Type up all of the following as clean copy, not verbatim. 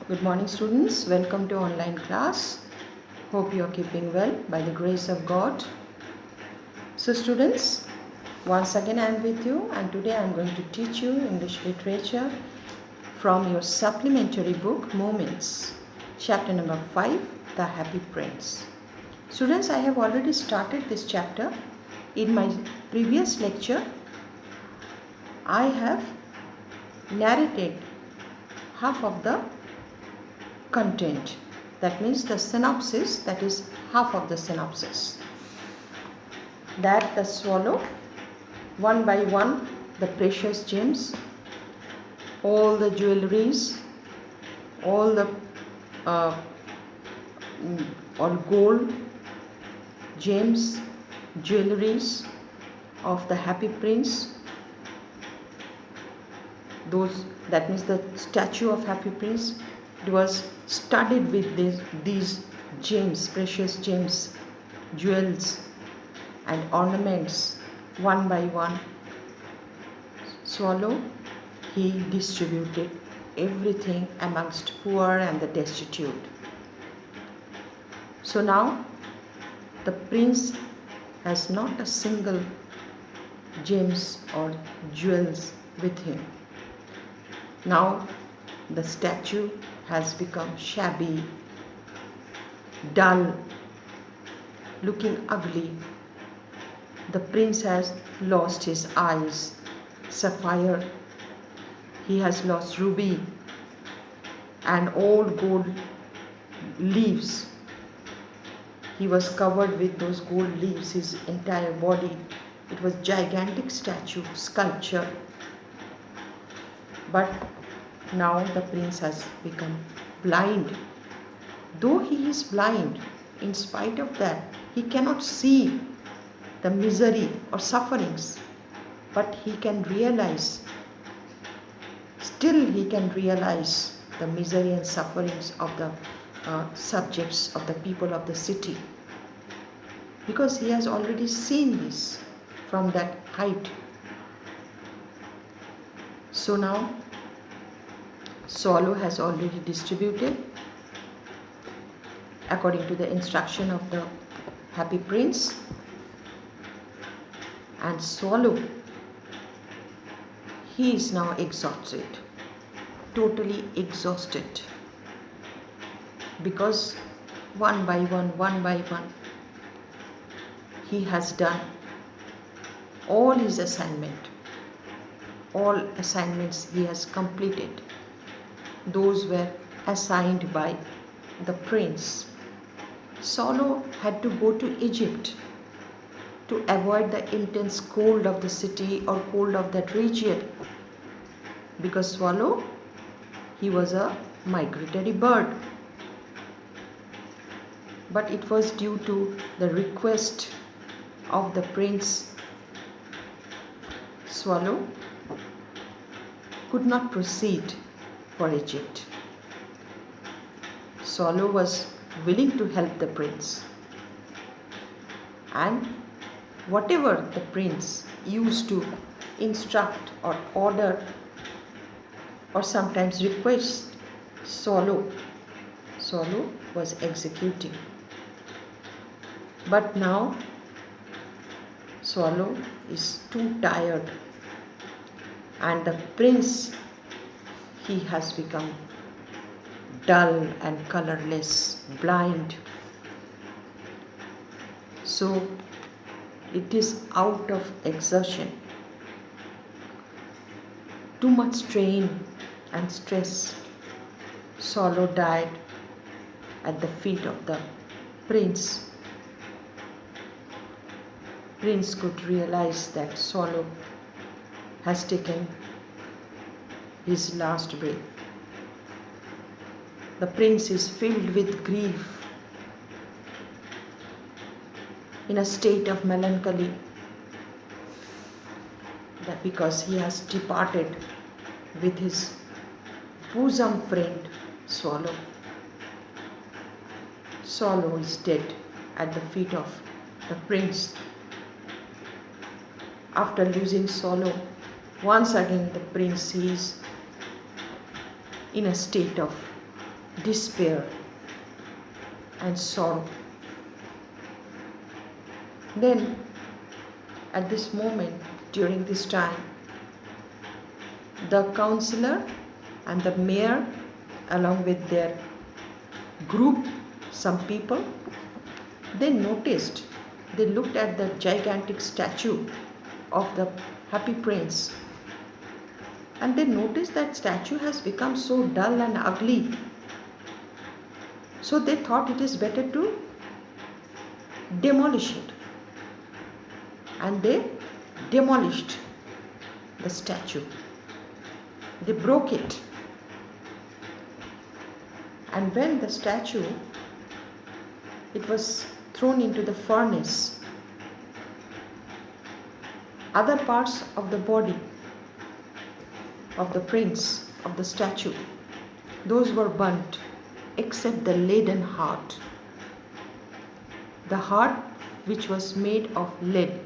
Good morning, students. Welcome to online class. Hope you are keeping well by the grace of God. So students, once again I am with you, and today I am going to teach you English literature from your supplementary book Moments, chapter number 5, The Happy Prince. Students, I have already started this chapter. In my previous lecture, I have narrated half of the content, that means the synopsis, that is half of the synopsis, that the swallow one by one the precious gems, all the jewelries, all the all gold gems, jewelries of the happy prince, those, that means the statue of happy prince, it was studded with these gems, precious gems, jewels and ornaments. One by one, swallow, he distributed everything amongst poor and the destitute. So now the prince has not a single gems or jewels with him. Now the statue has become shabby, dull, looking ugly. The prince has lost his eyes, sapphire, he has lost ruby and old gold leaves. He was covered with those gold leaves, his entire body. It was gigantic statue, sculpture. But now the prince has become blind. Though he is blind, in spite of that, he cannot see the misery or sufferings, but he can realize, still he can realize the misery and sufferings of the subjects of the people of the city, because he has already seen this from that height. So now swallow has already distributed according to the instruction of the happy prince, and swallow, he is now exhausted, totally exhausted, because one by one he has done all his assignment. All assignments he has completed. Those were assigned by the prince. Swallow had to go to Egypt to avoid the intense cold of the city or cold of that region, because swallow, he was a migratory bird. But it was due to the request of the prince, swallow could not proceed for Egypt. Swallow was willing to help the prince, and whatever the prince used to instruct or order or sometimes request, swallow was executing. But now swallow is too tired, and the prince, he has become dull and colorless, blind. So it is out of exertion, too much strain and stress, swallow died at the feet of the prince. Prince could realize that swallow has taken his last breath. The prince is filled with grief, in a state of melancholy, that because he has departed with his bosom friend swallow. Swallow is dead at the feet of the prince. After losing swallow, once again the prince is in a state of despair and sorrow. Then at this moment, during this time, the counselor and the mayor, along with their group, some people, they looked at the gigantic statue of the happy prince, and they noticed that statue has become so dull and ugly. So they thought it is better to demolish it, and they demolished the statue. They broke it, and when the statue, it was thrown into the furnace, other parts of the body of the prince, of the statue, those were burnt, except the leaden heart. The heart which was made of lead.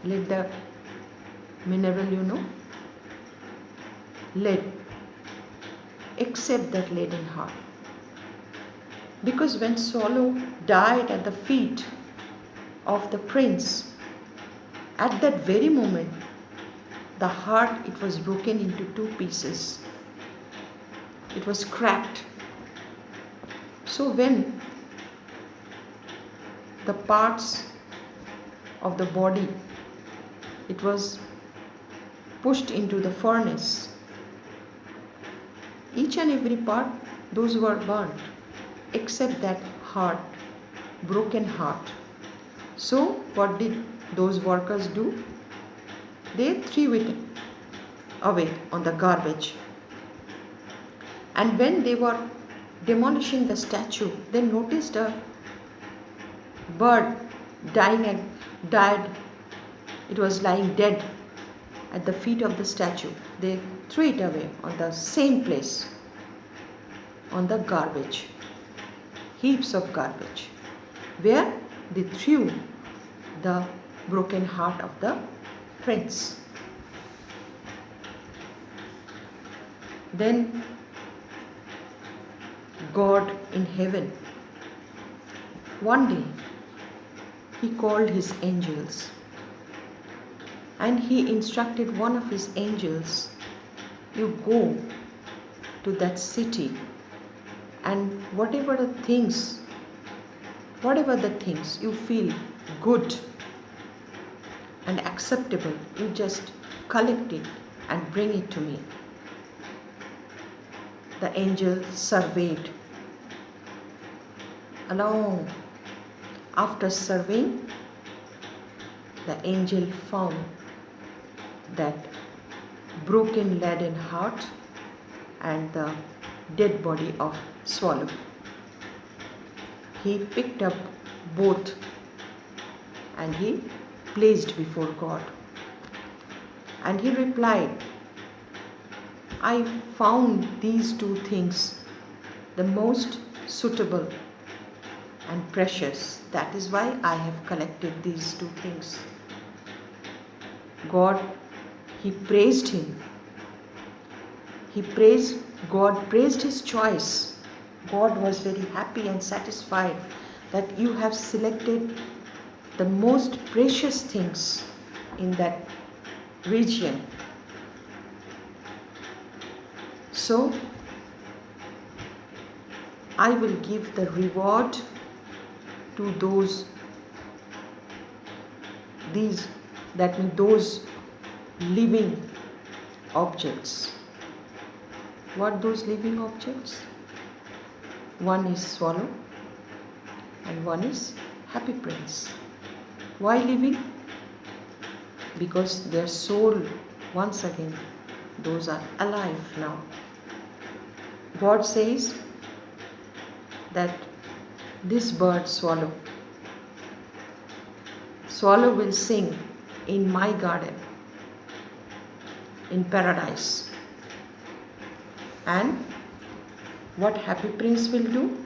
Lead, the mineral, lead, except that leaden heart. Because when Swallow died at the feet of the prince, at that very moment, the heart, it was broken into 2 pieces. It was cracked. So when the parts of the body, it was pushed into the furnace, each and every part, those were burnt, except that heart, broken heart. So what did those workers do? They threw it away on the garbage. And when they were demolishing the statue, they noticed a bird died. It was lying dead at the feet of the statue. They threw it away on the same place, on the garbage, heaps of garbage, where they threw the broken heart of the prince. Then God in heaven, one day, he called his angels, and he instructed one of his angels, you go to that city, and whatever the things you feel good and acceptable, you just collect it and bring it to me. The angel surveyed. Along after surveying, the angel found that broken leaden heart and the dead body of Swallow. He picked up both and he placed before God. And he replied, I found these 2 things the most suitable and precious. That is why I have collected these 2 things. God, he praised him. God praised his choice. God was very happy and satisfied that you have selected the most precious things in that region. So, I will give the reward to those living objects. What those living objects? One is Swallow and one is Happy Prince. Why living? Because their soul, once again, those are alive now. God says that this bird, Swallow will sing in my garden, in paradise. And what Happy Prince will do?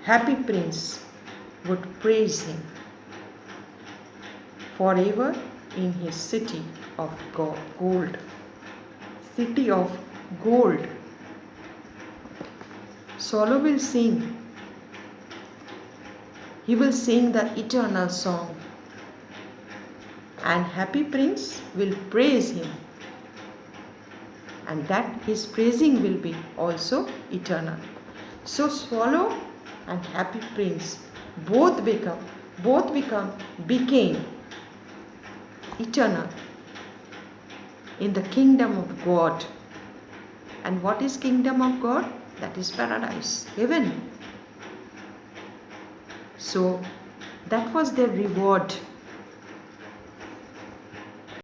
Happy Prince would praise him forever in his city of gold. City of gold Swallow will sing. He will sing the eternal song. And Happy Prince will praise him. And that his praising will be also eternal. So Swallow and Happy Prince became eternal in the kingdom of God. And what is kingdom of God? That is paradise, heaven. So that was their reward